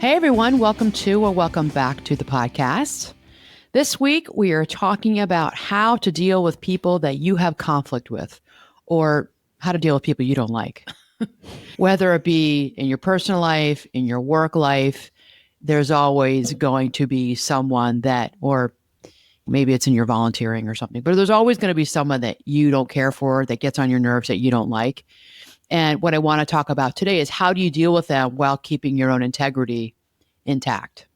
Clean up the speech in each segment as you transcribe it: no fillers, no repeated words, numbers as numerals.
Hey everyone, welcome to or welcome back to the podcast. This week we are talking about how to deal with people that you have conflict with, or how to deal with people you don't like. Whether it be in your personal life, in your work life, there's always going to be someone that, or maybe it's in your volunteering or something, but there's always going to be someone that you don't care for, that gets on your nerves, that you don't like. And what I want to talk about today is how do you deal with them while keeping your own integrity intact?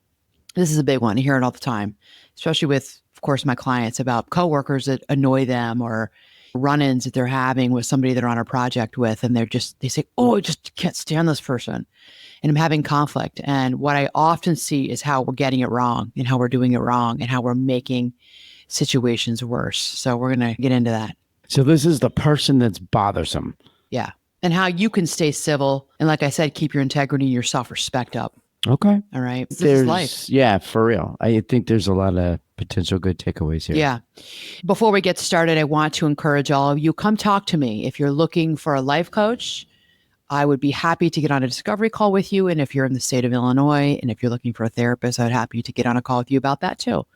This is a big one. I hear it all the time, especially with, of course, my clients about coworkers that annoy them or run-ins that they're having with somebody they're on a project with. And they say, oh, I just can't stand this person. And I'm having conflict. And what I often see is how we're getting it wrong and how we're doing it wrong and how we're making situations worse. So we're going to get into that. So this is the person that's bothersome. Yeah. And how you can stay civil. And like I said, keep your integrity and your self-respect up. Okay. All right. This is life. Yeah, for real. I think there's a lot of potential good takeaways here. Yeah. Before we get started, I want to encourage all of you, come talk to me. If you're looking for a life coach, I would be happy to get on a discovery call with you. And if you're in the state of Illinois, and if you're looking for a therapist, I'd happy to get on a call with you about that too.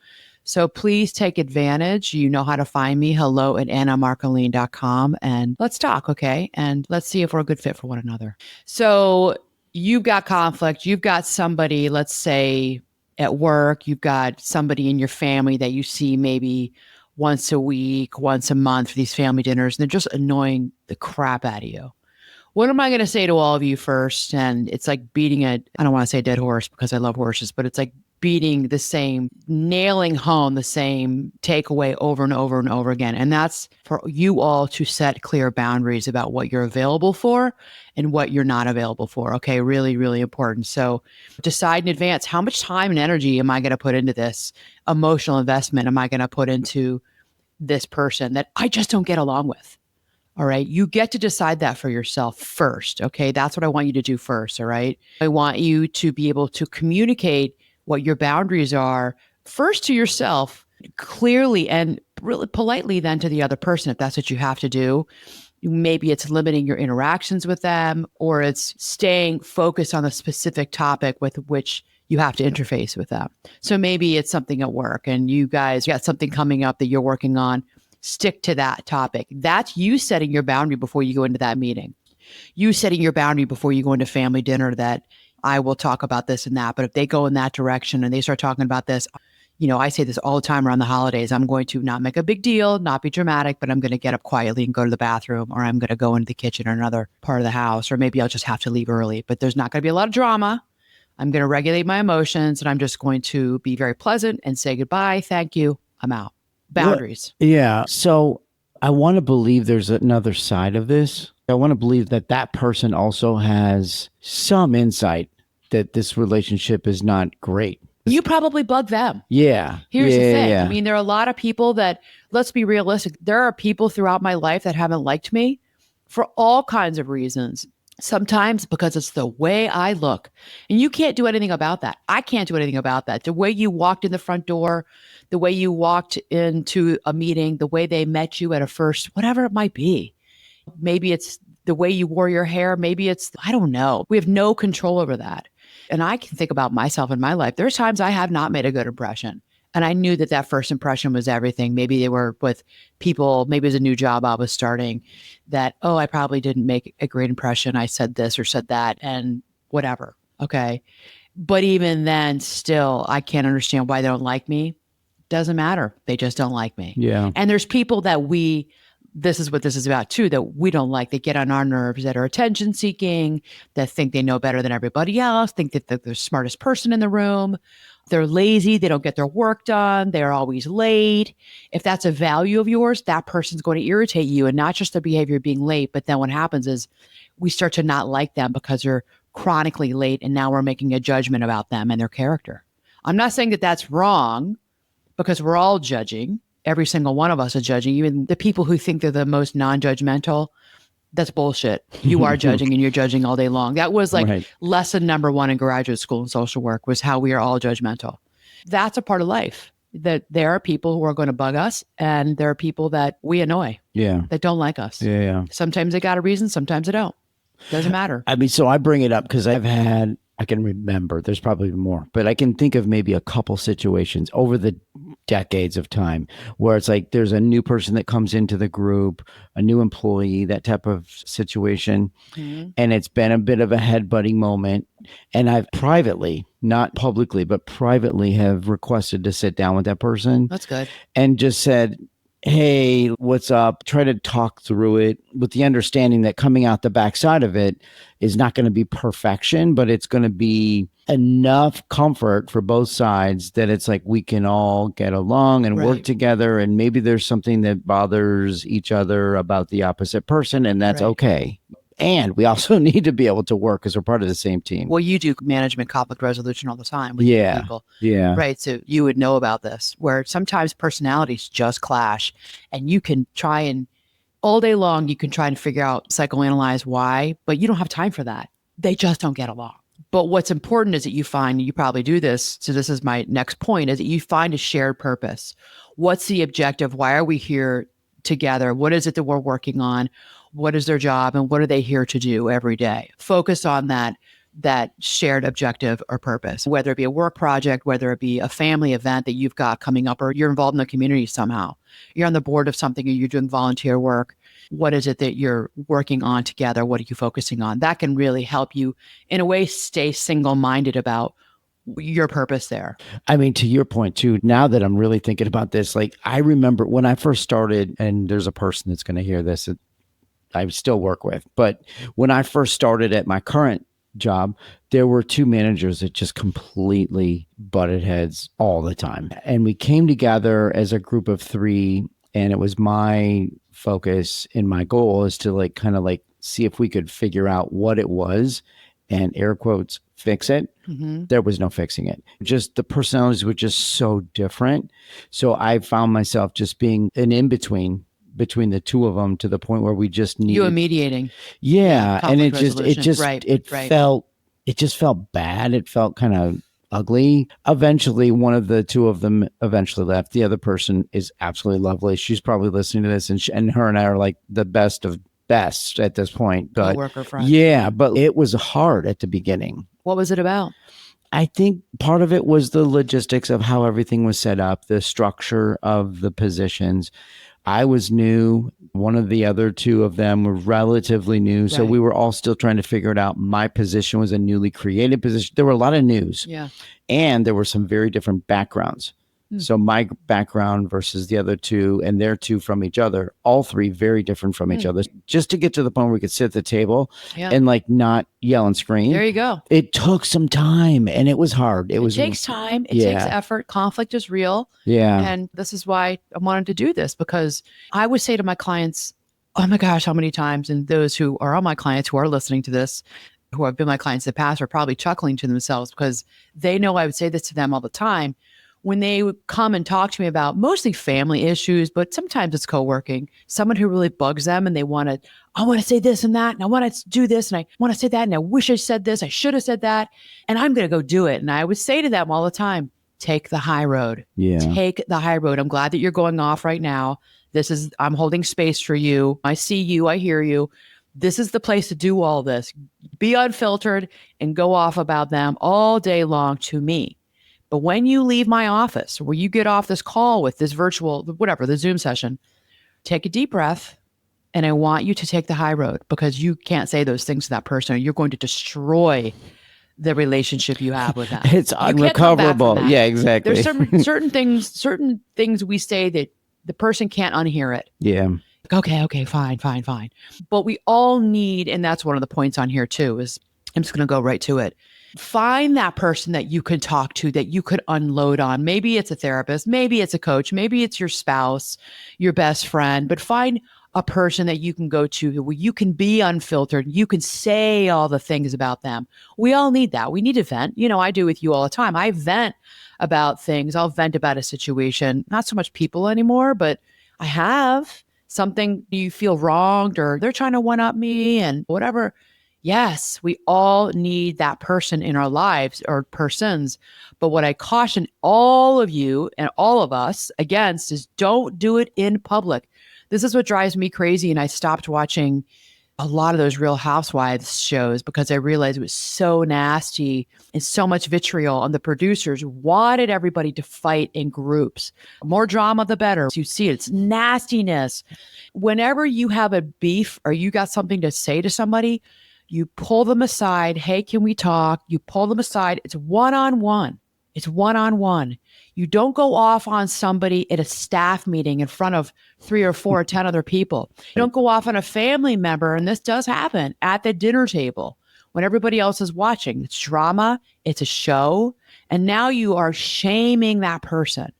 So please take advantage. You know how to find me. hello@annamarcolin.com. And let's talk, okay? And let's see if we're a good fit for one another. So you've got conflict. You've got somebody, let's say at work, you've got somebody in your family that you see maybe once a week, once a month for these family dinners, and they're just annoying the crap out of you. What am I going to say to all of you first? And it's like beating I don't want to say a dead horse because I love horses, but it's like nailing home the same takeaway over and over and over again. And that's for you all to set clear boundaries about what you're available for and what you're not available for. Okay. Really, really important. So decide in advance, how much time and energy am I going to put into this? Emotional investment am I going to put into this person that I just don't get along with? All right. You get to decide that for yourself first. Okay. That's what I want you to do first. All right. I want you to be able to communicate what your boundaries are first to yourself clearly and really politely, then to the other person, if that's what you have to do. Maybe it's limiting your interactions with them, or it's staying focused on a specific topic with which you have to interface with them. So maybe it's something at work and you guys got something coming up that you're working on. Stick to that topic. That's you setting your boundary before you go into that meeting. You setting your boundary before you go into family dinner that I will talk about this and that. But if they go in that direction and they start talking about this, I say this all the time around the holidays, I'm going to not make a big deal, not be dramatic, but I'm going to get up quietly and go to the bathroom, or I'm going to go into the kitchen or another part of the house, or maybe I'll just have to leave early. But there's not going to be a lot of drama. I'm going to regulate my emotions and I'm just going to be very pleasant and say goodbye. Thank you. I'm out. Boundaries. Well, yeah. So I want to believe there's another side of this. I want to believe that person also has some insight that this relationship is not great. You probably bug them. Yeah. Here's the thing. Yeah. I mean, there are a lot of people that, let's be realistic. There are people throughout my life that haven't liked me for all kinds of reasons. Sometimes because it's the way I look. And you can't do anything about that. I can't do anything about that. The way you walked in the front door, the way you walked into a meeting, the way they met you at a first, whatever it might be. Maybe it's the way you wore your hair. Maybe it's, I don't know. We have no control over that. And I can think about myself in my life. There's times I have not made a good impression. And I knew that first impression was everything. Maybe they were with people, maybe it was a new job I was starting that, oh, I probably didn't make a great impression. I said this or said that and whatever. Okay. But even then, still, I can't understand why they don't like me. Doesn't matter. They just don't like me. Yeah. And there's people that this is what this is about too, that we don't like. They get on our nerves, that are attention seeking, that think they know better than everybody else, think that they're the smartest person in the room. They're lazy. They don't get their work done. They're always late. If that's a value of yours, that person's going to irritate you, and not just the behavior of being late. But then what happens is we start to not like them because they're chronically late. And now we're making a judgment about them and their character. I'm not saying that that's wrong, because we're all judging. Every single one of us are judging. Even the people who think they're the most non-judgmental, that's bullshit. You are judging, and you're judging all day long. That was like lesson number one in graduate school in social work, was how we are all judgmental. That's a part of life, that there are people who are going to bug us, and there are people that we annoy, that don't like us. Yeah. Sometimes they got a reason, sometimes they don't. Doesn't matter. I mean, so I bring it up because I've had I can remember. There's probably more, but I can think of maybe a couple situations over the decades of time where it's like there's a new person that comes into the group, a new employee, that type of situation. Mhm. And it's been a bit of a headbutting moment. And I've privately, not publicly, but privately have requested to sit down with that person That's good. and just said, hey, what's up? Try to talk through it with the understanding that coming out the backside of it is not going to be perfection, but it's going to be enough comfort for both sides that it's like we can all get along and work Right. together. And maybe there's something that bothers each other about the opposite person, and that's Right. okay. And we also need to be able to work because we're part of the same team. Well, you do management conflict resolution all the time with your Yeah. people. Yeah. Right. So you would know about this, where sometimes personalities just clash, and you can try and all day long, you can try and figure out, psychoanalyze why, but you don't have time for that. They just don't get along. But what's important is that you find, you probably do this. So this is my next point, is that you find a shared purpose. What's the objective? Why are we here together? What is it that we're working on? What is their job, and what are they here to do every day? Focus on that shared objective or purpose, whether it be a work project, whether it be a family event that you've got coming up, or you're involved in the community somehow. You're on the board of something, or you're doing volunteer work. What is it that you're working on together? What are you focusing on? That can really help you, in a way, stay single-minded about your purpose there. I mean, to your point too, now that I'm really thinking about this, like I remember when I first started, and there's a person that's going to hear this that I still work with, but when I first started at my current job, there were two managers that just completely butted heads all the time. And we came together as a group of three, and it was my focus and my goal is to like kind of like see if we could figure out what it was and air quotes fix it. Mm-hmm. There was no fixing it. Just the personalities were just so different. So I found myself just being an in-between between the two of them to the point where we just needed You mediating. yeah, and conflict resolution. Right, right. it just felt bad. It felt kind of ugly. Eventually, one of the two of them eventually left. The other person is absolutely lovely. She's probably listening to this, and her and I are like the best of best at this point. But Coworker friend. yeah, but it was hard at the beginning. What was it about? I think part of it was the logistics of how everything was set up, the structure of the positions. I was new. One of the other two of them were relatively new. So Right. we were all still trying to figure it out. My position was a newly created position. There were a lot of news. Yeah. And there were some very different backgrounds. So my background versus the other two, and their two from each other, all three very different from each other, just to get to the point where we could sit at the table and like not yell and scream. There you go. It took some time and it was hard. It takes time. It takes effort. Conflict is real. Yeah. And this is why I wanted to do this, because I would say to my clients, oh my gosh, how many times, and those who are all my clients who are listening to this, who have been my clients in the past, are probably chuckling to themselves because they know I would say this to them all the time. When they would come and talk to me about mostly family issues, but sometimes it's co-working, someone who really bugs them and they I want to say this and that, and I want to do this, and I want to say that, and I wish I said this, I should have said that, and I'm going to go do it. And I would say to them all the time, take the high road. Yeah. Take the high road. I'm glad that you're going off right now. I'm holding space for you. I see you. I hear you. This is the place to do all this. Be unfiltered and go off about them all day long to me. But when you leave my office, where you get off this call with this virtual, whatever, the Zoom session, take a deep breath. And I want you to take the high road, because you can't say those things to that person, or you're going to destroy the relationship you have with them. It's unrecoverable. Yeah, exactly. There's certain things we say that the person can't unhear it. Yeah. Okay, fine. But we all need, and that's one of the points on here too, is I'm just going to go right to it. Find that person that you can talk to, that you could unload on. Maybe it's a therapist, maybe it's a coach, maybe it's your spouse, your best friend, but find a person that you can go to where you can be unfiltered. You can say all the things about them. We all need that. We need to vent. I do with you all the time. I vent about things. I'll vent about a situation, not so much people anymore, but I have something, you feel wronged, or they're trying to one up me and whatever. Yes, we all need that person in our lives, or persons. But what I caution all of you and all of us against is don't do it in public. This is what drives me crazy. And I stopped watching a lot of those Real Housewives shows because I realized it was so nasty and so much vitriol. And the producers wanted everybody to fight in groups. More drama, the better. You see it. It's nastiness. Whenever you have a beef or you got something to say to somebody, you pull them aside. Hey, can we talk? You pull them aside. It's one-on-one. It's one-on-one. You don't go off on somebody at a staff meeting in front of 3 or 4 or 10 other people. You don't go off on a family member, and this does happen, at the dinner table when everybody else is watching. It's drama, it's a show, and now you are shaming that person.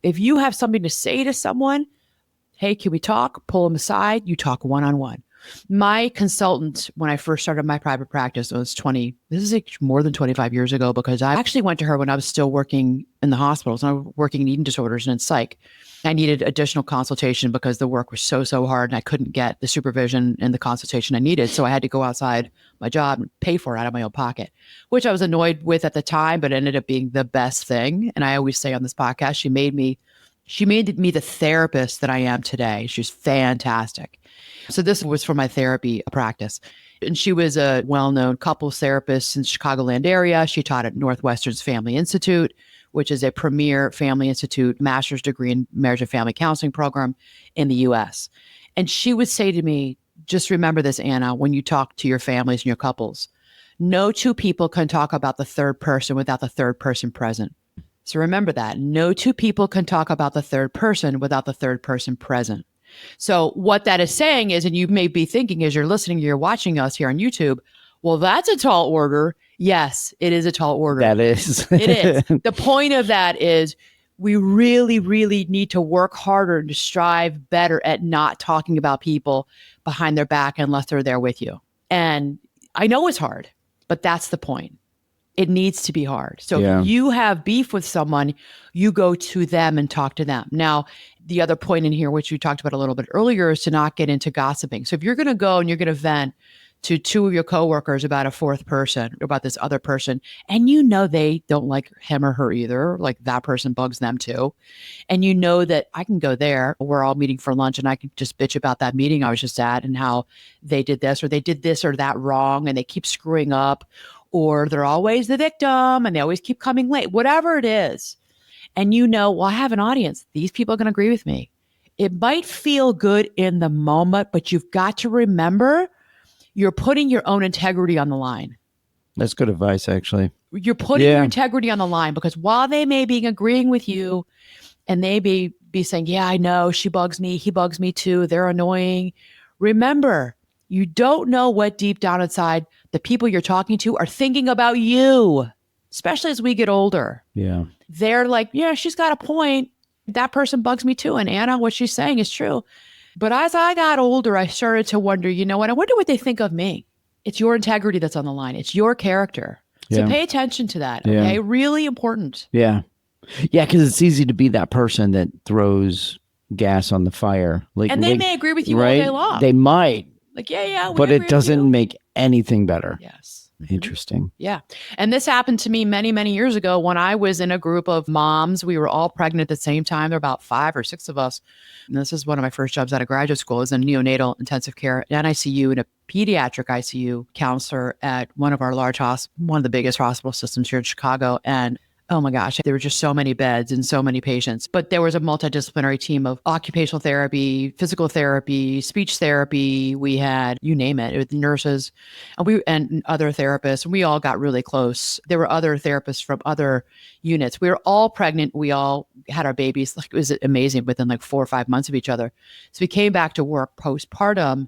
If you have something to say to someone, hey, can we talk? Pull them aside. You talk one-on-one. My consultant, when I first started my private practice, this is like more than 25 years ago, because I actually went to her when I was still working in the hospitals. I was working in eating disorders and in psych. I needed additional consultation because the work was so hard and I couldn't get the supervision and the consultation I needed. So I had to go outside my job and pay for it out of my own pocket, which I was annoyed with at the time, but ended up being the best thing. And I always say on this podcast, she made me the therapist that I am today. She's fantastic. So this was for my therapy practice. And she was a well-known couples therapist in the Chicagoland area. She taught at Northwestern's Family Institute, which is a premier family institute, master's degree in marriage and family counseling program in the US. And she would say to me, just remember this, Anna, when you talk to your families and your couples, no two people can talk about the third person without the third person present. So remember that. No two people can talk about the third person without the third person present. So what that is saying is, and you may be thinking as you're listening, you're watching us here on YouTube, well, that's a tall order. Yes, it is a tall order. That is. It is. The point of that is we really, really need to work harder and to strive better at not talking about people behind their back unless they're there with you. And I know it's hard, but that's the point. It needs to be hard. So if you have beef with someone, you go to them and talk to them. Now, the other point in here, which you talked about a little bit earlier, is to not get into gossiping. So if you're going to go and you're going to vent to 2 of your coworkers about a 4th person, about this other person, and you know they don't like him or her either, like that person bugs them too, and you know that I can go there, we're all meeting for lunch, and I can just bitch about that meeting I was just at and how they did this or that wrong, and they keep screwing up, or they're always the victim and they always keep coming late, whatever it is. And you know, well, I have an audience. These people are going to agree with me. It might feel good in the moment, but you've got to remember you're putting your own integrity on the line. That's good advice, actually. You're putting your integrity on the line, because while they may be agreeing with you and they be saying, yeah, I know, she bugs me, he bugs me too, they're annoying. Remember, you don't know what deep down inside the people you're talking to are thinking about you, especially as we get older. Yeah. They're like, yeah, she's got a point. That person bugs me too. And Anna, what she's saying is true. But as I got older, I started to wonder, you know what? I wonder what they think of me. It's your integrity that's on the line. It's your character. So pay attention to that. Okay. Really important. Yeah. Yeah. Because it's easy to be that person that throws gas on the fire. And they may agree with you all day long. They might. Like, yeah. But it doesn't make anything better. Yes. Interesting. Yeah. And this happened to me many, many years ago when I was in a group of moms. We were all pregnant at the same time. There were about 5 or 6 of us. And this is one of my first jobs out of graduate school, as a neonatal intensive care NICU and a pediatric ICU counselor at one of our one of the biggest hospital systems here in Chicago. And oh my gosh, there were just so many beds and so many patients. But there was a multidisciplinary team of occupational therapy, physical therapy, speech therapy. We had, you name it, with nurses and other therapists. We all got really close. There were other therapists from other units. We were all pregnant. We all had our babies. Like, it was amazing, within like 4 or 5 months of each other. So we came back to work postpartum.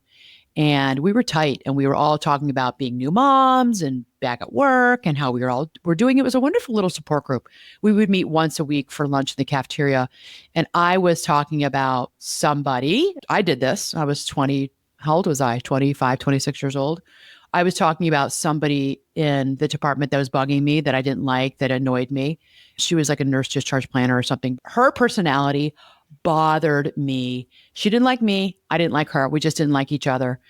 And we were tight, and we were all talking about being new moms and back at work and how we were doing. It was a wonderful little support group. We would meet once a week for lunch in the cafeteria. And I was talking about somebody. I did this. I was 20. How old was I? 25, 26 years old. I was talking about somebody in the department that was bugging me, that I didn't like, that annoyed me. She was like a nurse discharge planner or something. Her personality bothered me. She didn't like me. I didn't like her. We just didn't like each other.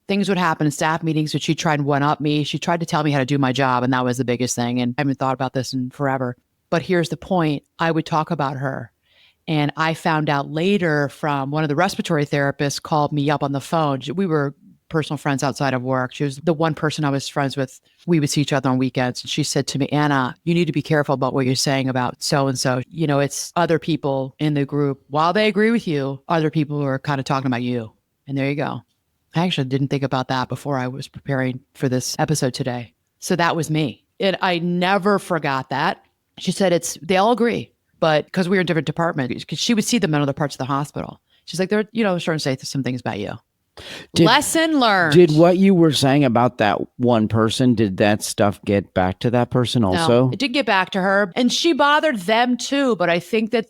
Things would happen in staff meetings, but she'd try and one-up me. She tried to tell me how to do my job, and that was the biggest thing. And I haven't thought about this in forever. But here's the point. I would talk about her. And I found out later from one of the respiratory therapists called me up on the phone. We were personal friends outside of work. She was the one person I was friends with. We would see each other on weekends. And she said to me, Anna, you need to be careful about what you're saying about so-and-so. It's other people in the group. While they agree with you, other people are kind of talking about you. And there you go. I actually didn't think about that before I was preparing for this episode today. So that was me. And I never forgot that. She said they all agree, but because we were in different departments, because she would see them in other parts of the hospital. She's like, they're, starting to say some things about you. Lesson learned. Did what you were saying about that one person, did that stuff get back to that person also? No, it did get back to her. And she bothered them too. But I think that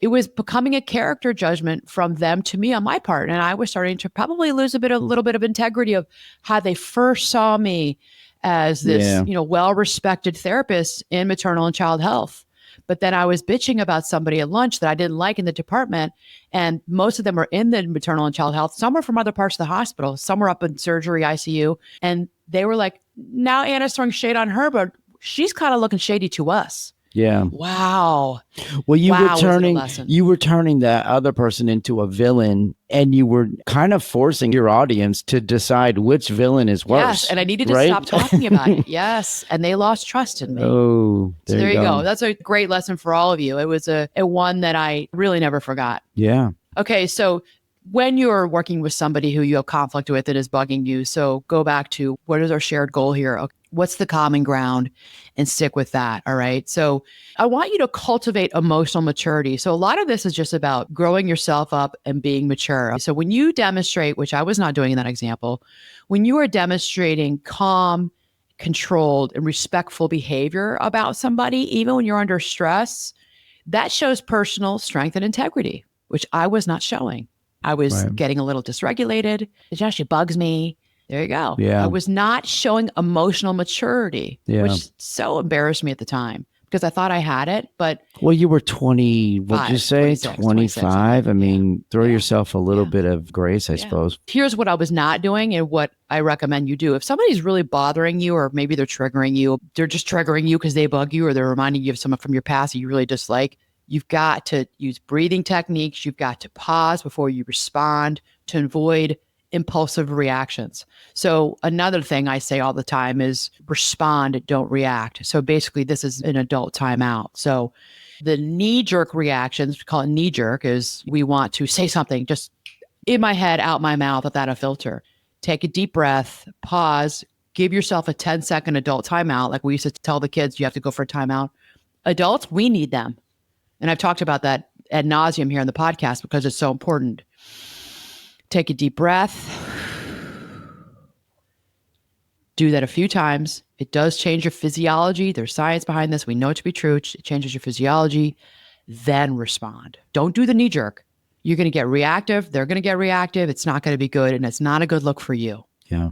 it was becoming a character judgment from them to me on my part. And I was starting to probably lose a little bit of integrity of how they first saw me as this, well-respected therapist in maternal and child health. But then I was bitching about somebody at lunch that I didn't like in the department. And most of them were in the maternal and child health. Some were from other parts of the hospital. Some were up in surgery, ICU. And they were like, now Anna's throwing shade on her, but she's kind of looking shady to us. Yeah. Wow. Well, you were turning that other person into a villain, and you were kind of forcing your audience to decide which villain is worse. Yes, and I needed to stop talking about it. Yes, and they lost trust in me. Oh, there you go. That's a great lesson for all of you. It was a one that I really never forgot. Yeah. Okay, so when you're working with somebody who you have conflict with and is bugging you, so go back to what is our shared goal here? Okay, what's the common ground, and stick with that. All right. So I want you to cultivate emotional maturity. So a lot of this is just about growing yourself up and being mature. So when you demonstrate, which I was not doing in that example, when you are demonstrating calm, controlled, and respectful behavior about somebody, even when you're under stress, that shows personal strength and integrity, which I was not showing. I was getting a little dysregulated. It actually bugs me. There you go. Yeah. I was not showing emotional maturity, which so embarrassed me at the time because I thought I had it. But well, you were 20, what'd you say? 25? I mean, throw yourself a little bit of grace, I suppose. Here's what I was not doing and what I recommend you do. If somebody's really bothering you, or maybe they're triggering you, they're just triggering you because they bug you, or they're reminding you of someone from your past that you really dislike, you've got to use breathing techniques. You've got to pause before you respond to avoid impulsive reactions. So another thing I say all the time is respond, don't react. So basically this is an adult timeout. So the knee-jerk reactions, we call it knee-jerk, is we want to say something just in my head, out my mouth without a filter. Take a deep breath, pause, give yourself a 10-second adult timeout. Like we used to tell the kids, you have to go for a timeout. Adults, we need them. And I've talked about that ad nauseum here on the podcast because it's so important. Take a deep breath. Do that a few times. It does change your physiology. There's science behind this. We know it to be true. It changes your physiology. Then respond. Don't do the knee jerk. You're going to get reactive. They're going to get reactive. It's not going to be good. And it's not a good look for you. Yeah.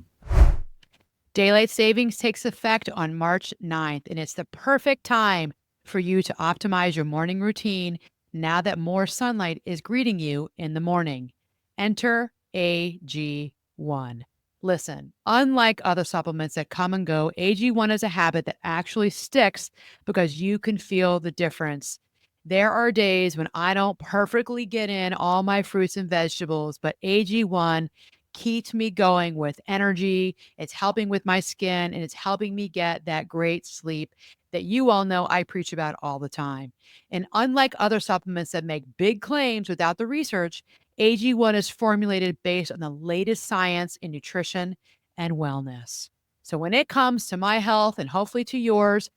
Daylight savings takes effect on March 9th. And it's the perfect time for you to optimize your morning routine now that more sunlight is greeting you in the morning. Enter AG1. Listen, unlike other supplements that come and go, AG1 is a habit that actually sticks because you can feel the difference. There are days when I don't perfectly get in all my fruits and vegetables, but AG1 keeps me going with energy. It's helping with my skin, and it's helping me get that great sleep that you all know I preach about all the time. And unlike other supplements that make big claims without the research, AG1 is formulated based on the latest science in nutrition and wellness. So when it comes to my health and hopefully to yours,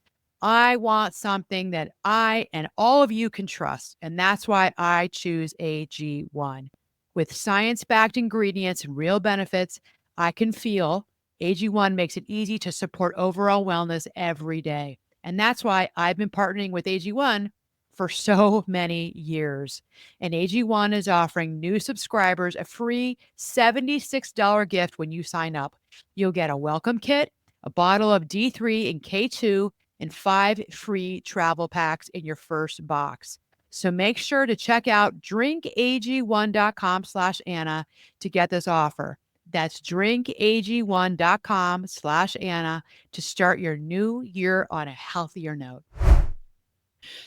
I want something that I and all of you can trust. And that's why I choose AG1. With science-backed ingredients and real benefits, I can feel AG1 makes it easy to support overall wellness every day. And that's why I've been partnering with AG1 for so many years. And AG1 is offering new subscribers a free $76 gift when you sign up. You'll get a welcome kit, a bottle of D3 and K2, and 5 free travel packs in your first box. So make sure to check out drinkag1.com/Anna to get this offer. That's drinkag1.com/Anna to start your new year on a healthier note.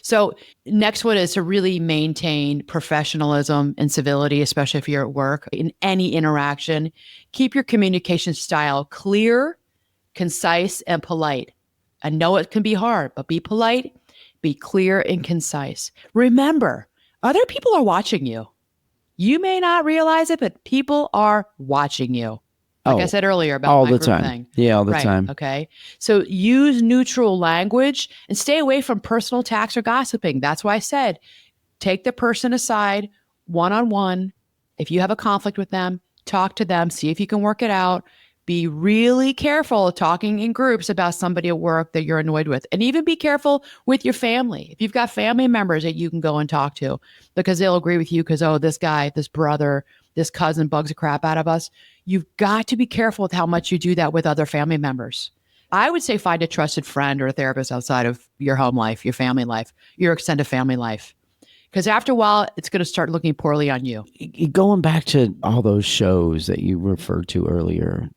So next one is to really maintain professionalism and civility, especially if you're at work in any interaction. Keep your communication style clear, concise, and polite. I know it can be hard, but be polite, be clear and concise. Remember, other people are watching you. You may not realize it, but people are watching you. Like I said earlier about all my the group time. thing. Yeah, all the Right. time. Okay. So use neutral language and stay away from personal attacks or gossiping. That's why I said take the person aside one-on-one. If you have a conflict with them, talk to them, see if you can work it out. Be really careful talking in groups about somebody at work that you're annoyed with. And even be careful with your family. If you've got family members that you can go and talk to because they'll agree with you because, oh, this guy, this brother, this cousin bugs the crap out of us. You've got to be careful with how much you do that with other family members. I would say find a trusted friend or a therapist outside of your home life, your family life, your extended family life. Because after a while, it's going to start looking poorly on you. Going back to all those shows that you referred to earlier,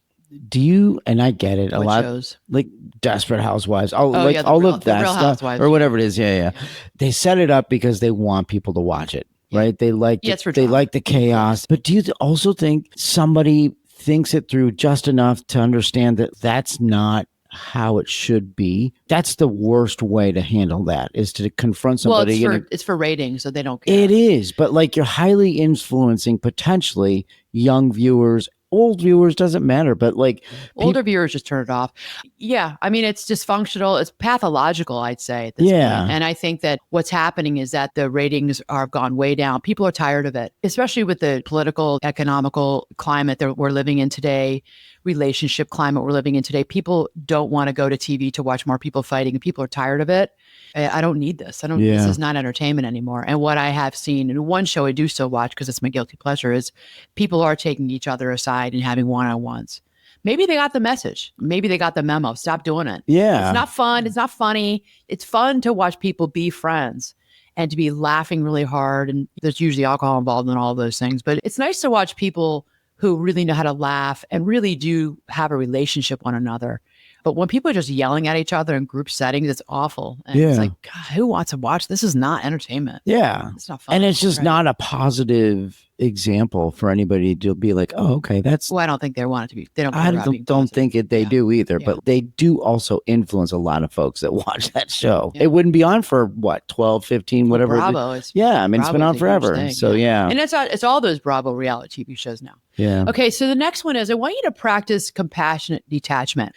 do you, and I get it, a What lot, shows? like Desperate Housewives, all Oh, like yeah, all the of that Real stuff, Housewives. or whatever it is. Yeah. They set it up because they want people to watch it, right? They like Yeah, it's for they drama. like the chaos. But do you also think somebody thinks it through just enough to understand that that's not how it should be? That's the worst way to handle that, is to confront somebody. Well, it's for ratings, so they don't care. It is, but like you're highly influencing potentially young viewers, old viewers, doesn't matter, but like older viewers just turn it off. Yeah, I mean, it's dysfunctional. It's pathological, I'd say, at this point. And I think that what's happening is that the ratings are gone way down. People are tired of it, especially with the political, economical climate that we're living in today, relationship climate we're living in today. People don't want to go to TV to watch more people fighting, and people are tired of it. I don't need this. This is not entertainment anymore. And what I have seen in one show I do still watch because it's my guilty pleasure is people are taking each other aside and having one-on-ones. Maybe they got the message. Maybe they got the memo. Stop doing it. Yeah. It's not fun. It's not funny. It's fun to watch people be friends and to be laughing really hard. And there's usually alcohol involved in all of those things. But it's nice to watch people who really know how to laugh and really do have a relationship with one another. But when people are just yelling at each other in group settings, it's awful. And it's like, God, who wants to watch? This is not entertainment. Yeah. It's not fun. And it's just not a positive example for anybody to be like, oh, okay, that's. Well, I don't think they want it to be. They don't. I don't think they do either, but they do also influence a lot of folks that watch that show. It wouldn't be on for what, 12, 15, whatever. Bravo. I mean, it's been on forever. So And it's all those Bravo reality TV shows now. Yeah. Okay. So the next one is I want you to practice compassionate detachment.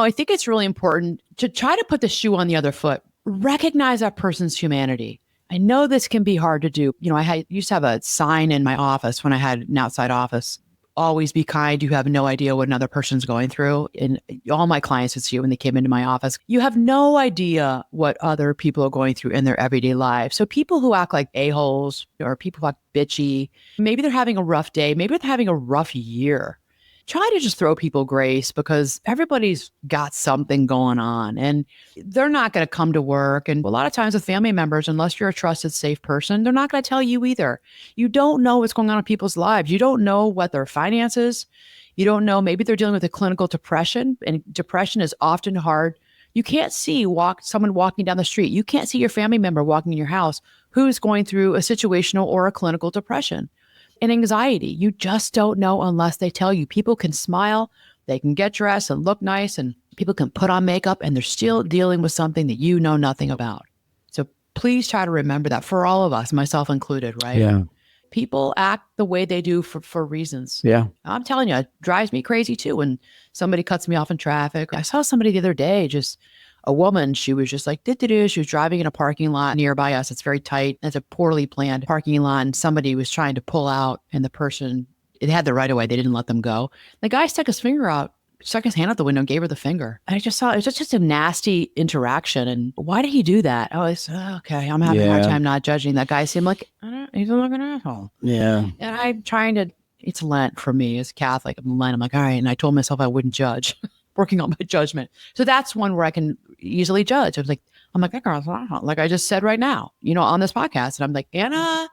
I think it's really important to try to put the shoe on the other foot. Recognize that person's humanity. I know this can be hard to do. I used to have a sign in my office when I had an outside office. Always be kind. You have no idea what another person's going through. And all my clients would see it when they came into my office. You have no idea what other people are going through in their everyday lives. So people who act like a-holes or people who act bitchy, maybe they're having a rough day. Maybe they're having a rough year. Try to just throw people grace because everybody's got something going on and they're not going to come to work. And a lot of times with family members, unless you're a trusted, safe person, they're not going to tell you either. You don't know what's going on in people's lives. You don't know what their finances. You don't know. Maybe they're dealing with a clinical depression, and depression is often hard. You can't see someone walking down the street. You can't see your family member walking in your house who's going through a situational or a clinical depression. And anxiety, you just don't know unless they tell you. People can smile, they can get dressed and look nice, and people can put on makeup, and they're still dealing with something that you know nothing about. So please try to remember that for all of us, myself included, right? Yeah. People act the way they do for reasons. Yeah. I'm telling you, it drives me crazy too when somebody cuts me off in traffic. I saw somebody the other day, just a woman, she was just like, she was driving in a parking lot nearby us. It's very tight. It's a poorly planned parking lot. And somebody was trying to pull out and the person, it had the right of way. They didn't let them go. The guy stuck his hand out the window and gave her the finger. And I just saw, it was just a nasty interaction. And why did he do that? I was, okay, I'm having a hard time not judging that guy. Seemed like, he's a looking asshole. Yeah. And I'm trying to, it's Lent for me as a Catholic. I'm Lent. I'm like, all right. And I told myself I wouldn't judge. Working on my judgment. So that's one where I can easily judge. I'm like, that girl's like I just said right now, on this podcast. And I'm like, Anna,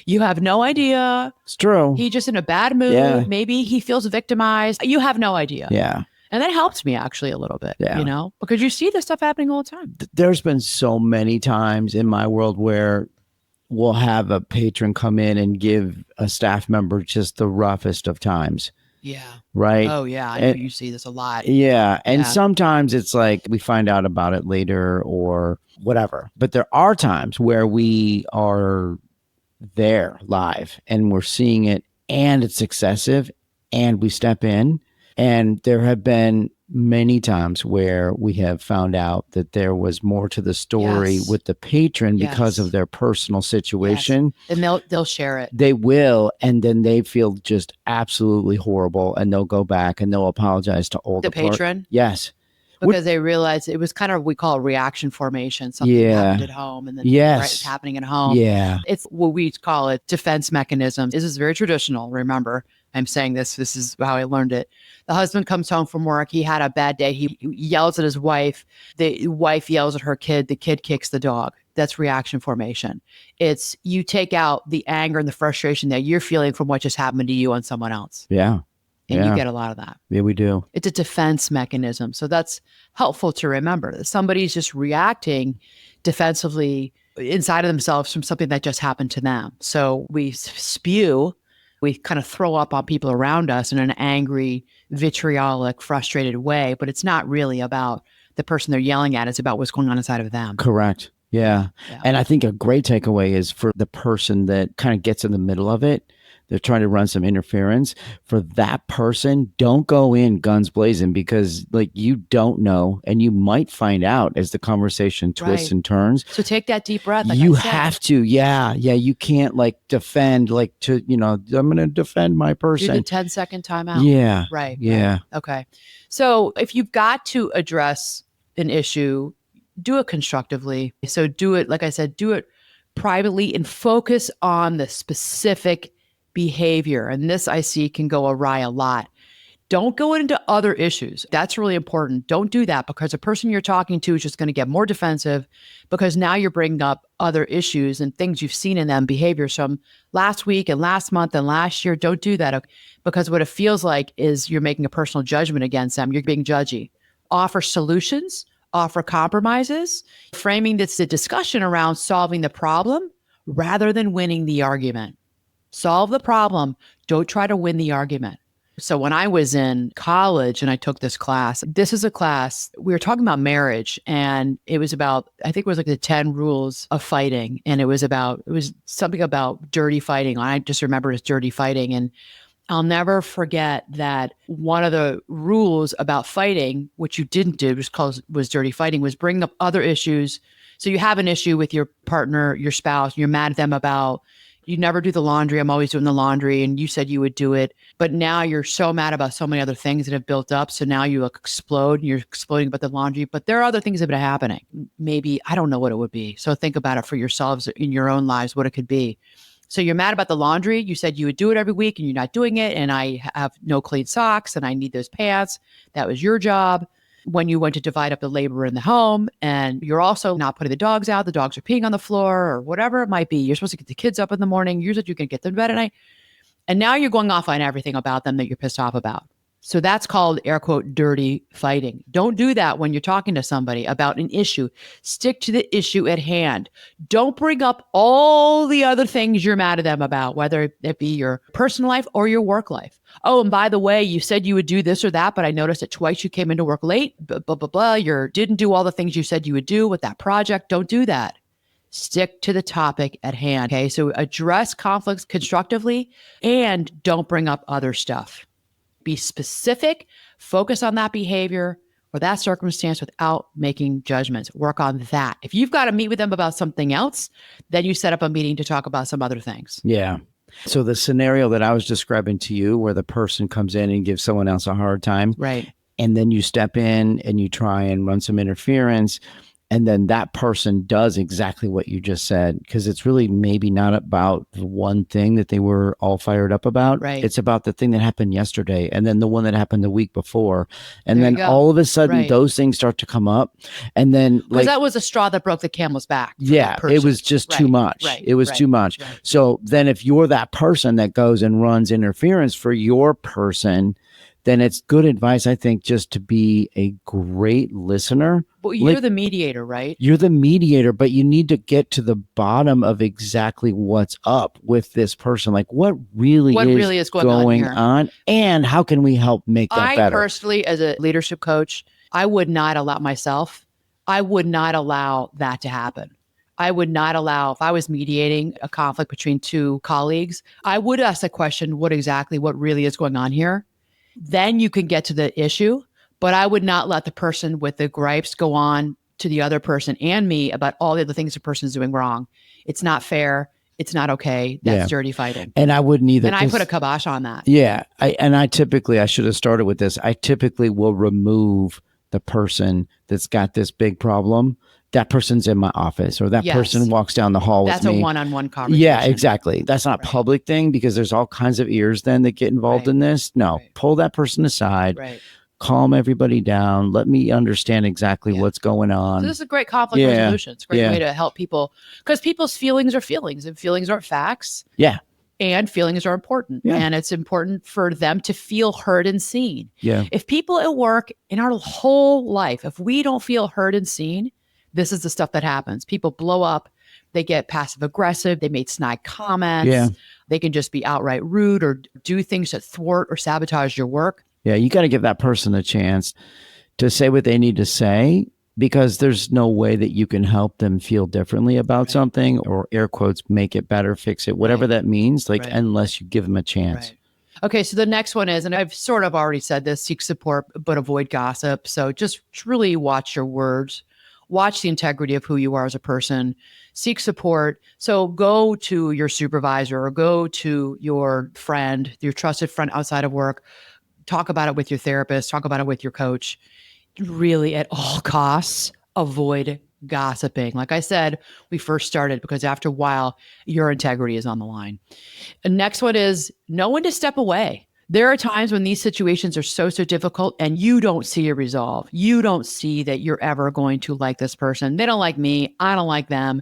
you have no idea. It's true. He's just in a bad mood. Yeah. Maybe he feels victimized. You have no idea. Yeah. And that helps me actually a little bit, Yeah. because you see this stuff happening all the time. There's been so many times in my world where we'll have a patron come in and give a staff member just the roughest of times. Yeah. Right. Oh, yeah. I know you see this a lot. Yeah. And Yeah. sometimes it's like we find out about it later or whatever. But there are times where we are there live and we're seeing it and it's excessive and we step in. And there have been many times where we have found out that there was more to the story Yes. with the patron because Yes. of their personal situation. Yes. And they'll share it. They will, and then they feel just absolutely horrible, and they'll go back and they'll apologize to all The patron? Yes. Because they realized it was kind of, we call it reaction formation. Something happened at home and then Yes. it's happening at home. Yeah. It's what we call it defense mechanism. This is very traditional. Remember, I'm saying this is how I learned it. The husband comes home from work. He had a bad day. He yells at his wife. The wife yells at her kid. The kid kicks the dog. That's reaction formation. It's you take out the anger and the frustration that you're feeling from what just happened to you on someone else. Yeah. And you get a lot of that. Yeah, we do. It's a defense mechanism. So that's helpful to remember that somebody's just reacting defensively inside of themselves from something that just happened to them. So we spew, we kind of throw up on people around us in an angry, vitriolic, frustrated way, but it's not really about the person they're yelling at. It's about what's going on inside of them. Correct. Yeah. And I think a great takeaway is for the person that kind of gets in the middle of it. They're trying to run some interference. For that person, don't go in guns blazing because like you don't know and you might find out as the conversation twists and turns. So take that deep breath. Like you have to. Yeah. Yeah. You can't like defend like to, I'm going to defend my person. Do the 10-second timeout. Yeah. Right. Yeah. Right. Okay. So if you've got to address an issue, do it constructively. So do it, like I said, do it privately and focus on the specific behavior. And this I see can go awry a lot. Don't go into other issues. That's really important. Don't do that because the person you're talking to is just going to get more defensive because now you're bringing up other issues and things you've seen in them, behaviors from last week and last month and last year. Don't do that because what it feels like is you're making a personal judgment against them. You're being judgy. Offer solutions, offer compromises, framing this the discussion around solving the problem rather than winning the argument. Solve the problem. Don't try to win the argument. So when I was in college and I took this class, this is a class, we were talking about marriage and it was about, I think it was like the 10 rules of fighting. And it was something about dirty fighting. I just remember it as dirty fighting. And I'll never forget that one of the rules about fighting, which you didn't do, was dirty fighting, was bring up other issues. So you have an issue with your partner, your spouse, you're mad at them about, you never do the laundry. I'm always doing the laundry. And you said you would do it. But now you're so mad about so many other things that have built up. So now you explode and you're exploding about the laundry. But there are other things that have been happening. Maybe, I don't know what it would be. So think about it for yourselves in your own lives, what it could be. So you're mad about the laundry. You said you would do it every week and you're not doing it. And I have no clean socks and I need those pants. That was your job. When you went to divide up the labor in the home and you're also not putting the dogs out, the dogs are peeing on the floor or whatever it might be. You're supposed to get the kids up in the morning. You said you can get them to bed at night. And now you're going off on everything about them that you're pissed off about. So that's called, air quote, dirty fighting. Don't do that when you're talking to somebody about an issue. Stick to the issue at hand. Don't bring up all the other things you're mad at them about, whether it be your personal life or your work life. Oh, and by the way, you said you would do this or that, but I noticed that twice you came into work late, blah, blah, blah, blah. You didn't do all the things you said you would do with that project. Don't do that. Stick to the topic at hand. Okay. So address conflicts constructively and don't bring up other stuff. Be specific, focus on that behavior or that circumstance without making judgments. Work on that. If you've got to meet with them about something else, then you set up a meeting to talk about some other things. Yeah. So the scenario that I was describing to you where the person comes in and gives someone else a hard time. Right. And then you step in and you try and run some interference. And then that person does exactly what you just said, because it's really maybe not about the one thing that they were all fired up about. Right. It's about the thing that happened yesterday and then the one that happened the week before. And there then all of a sudden those things start to come up. And then because that was a straw that broke the camel's back. Yeah, it was just too much. It was too much. Right. So then if you're that person that goes and runs interference for your person, then it's good advice, I think, just to be a great listener. Well, you're the mediator, right? You're the mediator, but you need to get to the bottom of exactly what's up with this person. Like what really is going on, and how can we help make that better? I personally, as a leadership coach, I would not allow that to happen. I would not allow, if I was mediating a conflict between two colleagues, I would ask the question, what really is going on here? Then you can get to the issue, but I would not let the person with the gripes go on to the other person and me about all the other things the person's doing wrong. It's not fair. It's not okay. That's dirty fighting. And I wouldn't either. And I put a kibosh on that. Yeah. I should have started with this. I typically will remove the person that's got this big problem. That person's in my office, or that person walks down the hall with me. That's a one-on-one conversation. Yeah, exactly. That's not a public thing, because there's all kinds of ears then that get involved in this. No, pull that person aside, calm everybody down. Let me understand exactly what's going on. So this is a great conflict resolution. It's a great way to help people, because people's feelings are feelings, and feelings aren't facts. Yeah. And feelings are important. Yeah. And it's important for them to feel heard and seen. Yeah. If people at work, in our whole life, if we don't feel heard and seen, this is the stuff that happens. People blow up. They get passive aggressive. They make snide comments. Yeah. They can just be outright rude or do things that thwart or sabotage your work. Yeah. You got to give that person a chance to say what they need to say, because there's no way that you can help them feel differently about something, or air quotes, make it better, fix it, whatever that means, unless you give them a chance. Right. Okay, so the next one is, and I've sort of already said this, seek support, but avoid gossip. So just really watch your words. Watch the integrity of who you are as a person. Seek support. So go to your supervisor, or go to your friend, your trusted friend outside of work. Talk about it with your therapist. Talk about it with your coach. Really, at all costs, avoid gossiping. Like I said, we first started because after a while, your integrity is on the line. The next one is know when to step away. There are times when these situations are so difficult and you don't see a resolve. You don't see that you're ever going to like this person. They don't like me. I don't like them.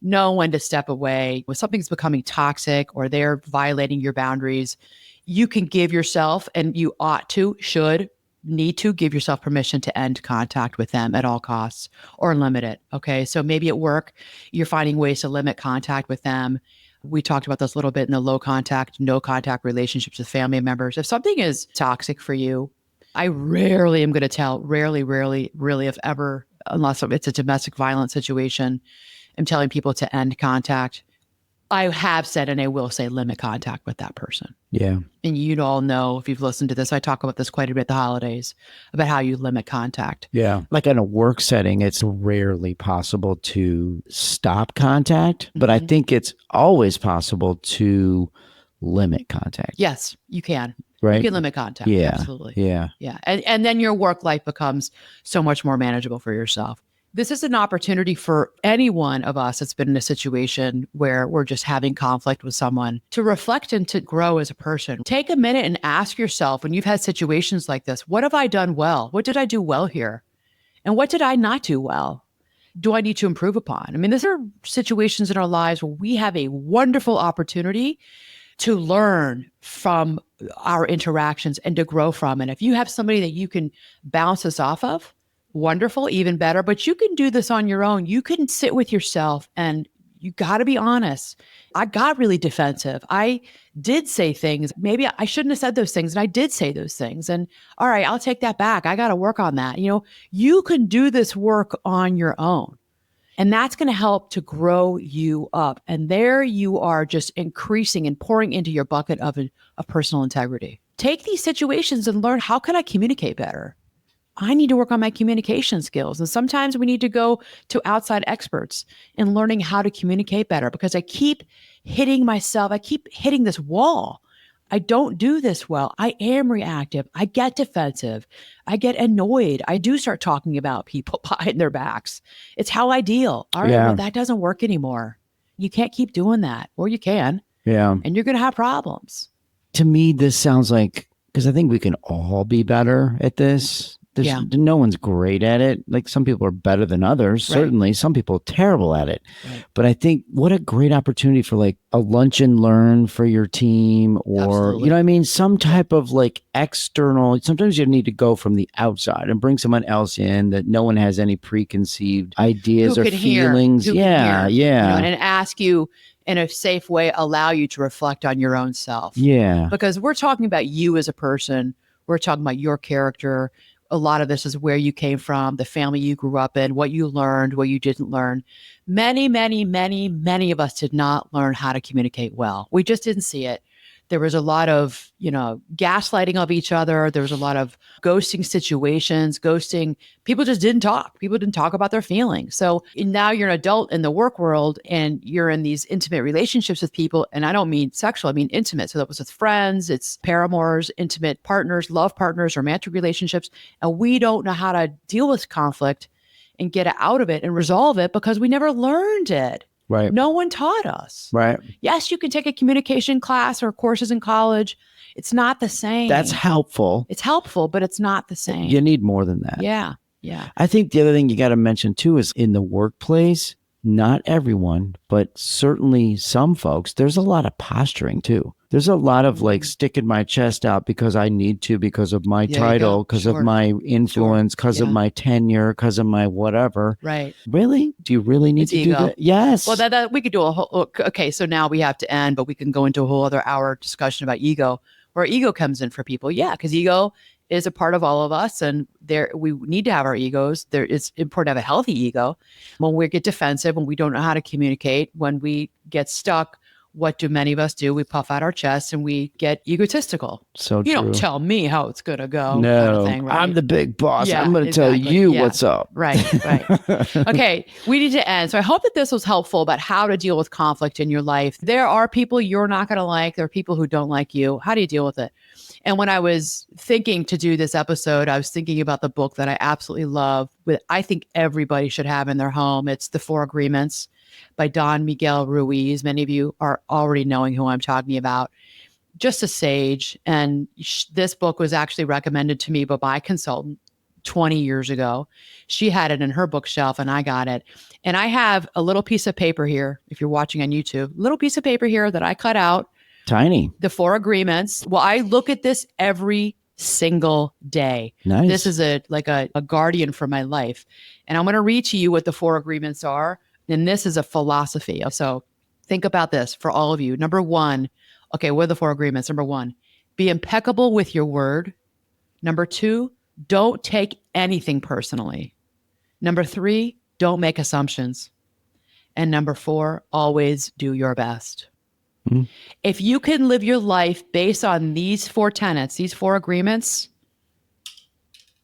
Know when to step away. When something's becoming toxic or they're violating your boundaries, you can give yourself, and you ought to, need to give yourself permission to end contact with them at all costs, or limit it. Okay. So maybe at work, you're finding ways to limit contact with them. We talked about this a little bit in the low contact, no contact relationships with family members. If something is toxic for you, I rarely am going to tell, rarely, if ever, unless it's a domestic violence situation, I'm telling people to end contact. I have said, and I will say, limit contact with that person. Yeah. And you'd all know, if you've listened to this, I talk about this quite a bit at the holidays, about how you limit contact. Yeah. Like in a work setting, it's rarely possible to stop contact, but I think it's always possible to limit contact. Yes, you can. Right. You can limit contact. Yeah. Absolutely. Yeah. Yeah. And then your work life becomes so much more manageable for yourself. This is an opportunity for any one of us that's been in a situation where we're just having conflict with someone to reflect and to grow as a person. Take a minute and ask yourself, when you've had situations like this, what have I done well? What did I do well here? And what did I not do well? Do I need to improve upon? I mean, these are situations in our lives where we have a wonderful opportunity to learn from our interactions and to grow from. And if you have somebody that you can bounce this off of, wonderful, even better. But you can do this on your own. You can sit with yourself, and you got to be honest. I got really defensive. I did say things. Maybe I shouldn't have said those things. And I did say those things. And all right, I'll take that back. I got to work on that. You can do this work on your own. And that's going to help to grow you up. And there you are, just increasing and pouring into your bucket of personal integrity. Take these situations and learn, how can I communicate better? I need to work on my communication skills. And sometimes we need to go to outside experts in learning how to communicate better, because I keep hitting myself. I keep hitting this wall. I don't do this well. I am reactive. I get defensive. I get annoyed. I do start talking about people behind their backs. It's how I deal. All right, well, that doesn't work anymore. You can't keep doing that, or you can. Yeah. And you're going to have problems. To me, this sounds like, because I think we can all be better at this. Yeah. No one's great at it. Like some people are better than others. Right. Certainly some people are terrible at it. Right. But I think what a great opportunity for like a lunch and learn for your team, or, Absolutely. you know what I mean? Some type of like external, sometimes you need to go from the outside and bring someone else in that no one has any preconceived ideas Who or can hear, feelings. who can Yeah. hear, Yeah. and ask you in a safe way, allow you to reflect on your own self. Yeah. Because we're talking about you as a person. We're talking about your character. A lot of this is where you came from, the family you grew up in, what you learned, what you didn't learn. Many, many, many, many of us did not learn how to communicate well. We just didn't see it. There was a lot of, gaslighting of each other. There was a lot of ghosting situations, ghosting. People just didn't talk. People didn't talk about their feelings. So now you're an adult in the work world and you're in these intimate relationships with people. And I don't mean sexual, I mean intimate. So that was with friends, it's paramours, intimate partners, love partners, romantic relationships. And we don't know how to deal with conflict and get out of it and resolve it because we never learned it. Right. No one taught us. Right. Yes, you can take a communication class or courses in college. It's not the same. That's helpful. It's helpful, but it's not the same. You need more than that. Yeah. Yeah. I think the other thing you got to mention too is in the workplace, not everyone, but certainly some folks, there's a lot of posturing too. There's a lot of like sticking my chest out because I need to, because of my title, because of my influence, because of my tenure, because of my whatever. Right. Really? Do you really need to do that? Yes. Well, that we could do a whole, okay, so now we have to end, but we can go into a whole other hour discussion about ego, where ego comes in for people. Yeah, because ego is a part of all of us, and we need to have our egos. It's important to have a healthy ego. When we get defensive, when we don't know how to communicate, when we get stuck, what do many of us do? We puff out our chests and we get egotistical. So you true. Don't tell me how it's going to go. No, kind of thing, right? I'm the big boss. Yeah, I'm going to tell you what's up. Right. Okay, we need to end. So I hope that this was helpful about how to deal with conflict in your life. There are people you're not going to like. There are people who don't like you. How do you deal with it? And when I was thinking to do this episode, I was thinking about the book that I absolutely love, that I think everybody should have in their home. It's The Four Agreements by Don Miguel Ruiz. Many of you are already knowing who I'm talking about. Just a sage. And this book was actually recommended to me by my consultant 20 years ago. She had it in her bookshelf and I got it. And I have a little piece of paper here, if you're watching on YouTube, little piece of paper here that I cut out. Tiny. The Four Agreements. Well, I look at this every single day. Nice. This is a guardian for my life. And I'm going to read to you what the Four Agreements are. And this is a philosophy. So think about this for all of you. Number one, okay, what are the Four Agreements? Number one, be impeccable with your word. Number two, don't take anything personally. Number three, don't make assumptions. And number four, always do your best. Mm-hmm. If you can live your life based on these four tenets, these four agreements,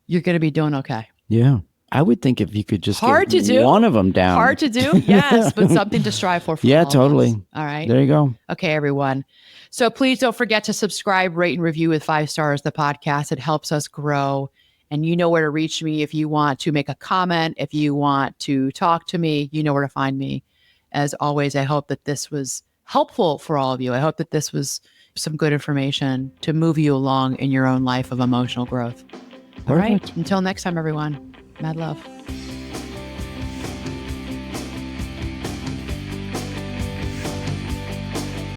you're going to be doing okay. Yeah. I would think if you could just hard get to do. One of them down. Hard to do, yes, but something to strive for yeah, all totally. of us. All right. There you go. Okay, everyone. So please don't forget to subscribe, rate, and review with 5 stars the podcast. It helps us grow. And you know where to reach me if you want to make a comment, if you want to talk to me, you know where to find me. As always, I hope that this was helpful for all of you. I hope that this was some good information to move you along in your own life of emotional growth. All right. Until next time, everyone. Mad love.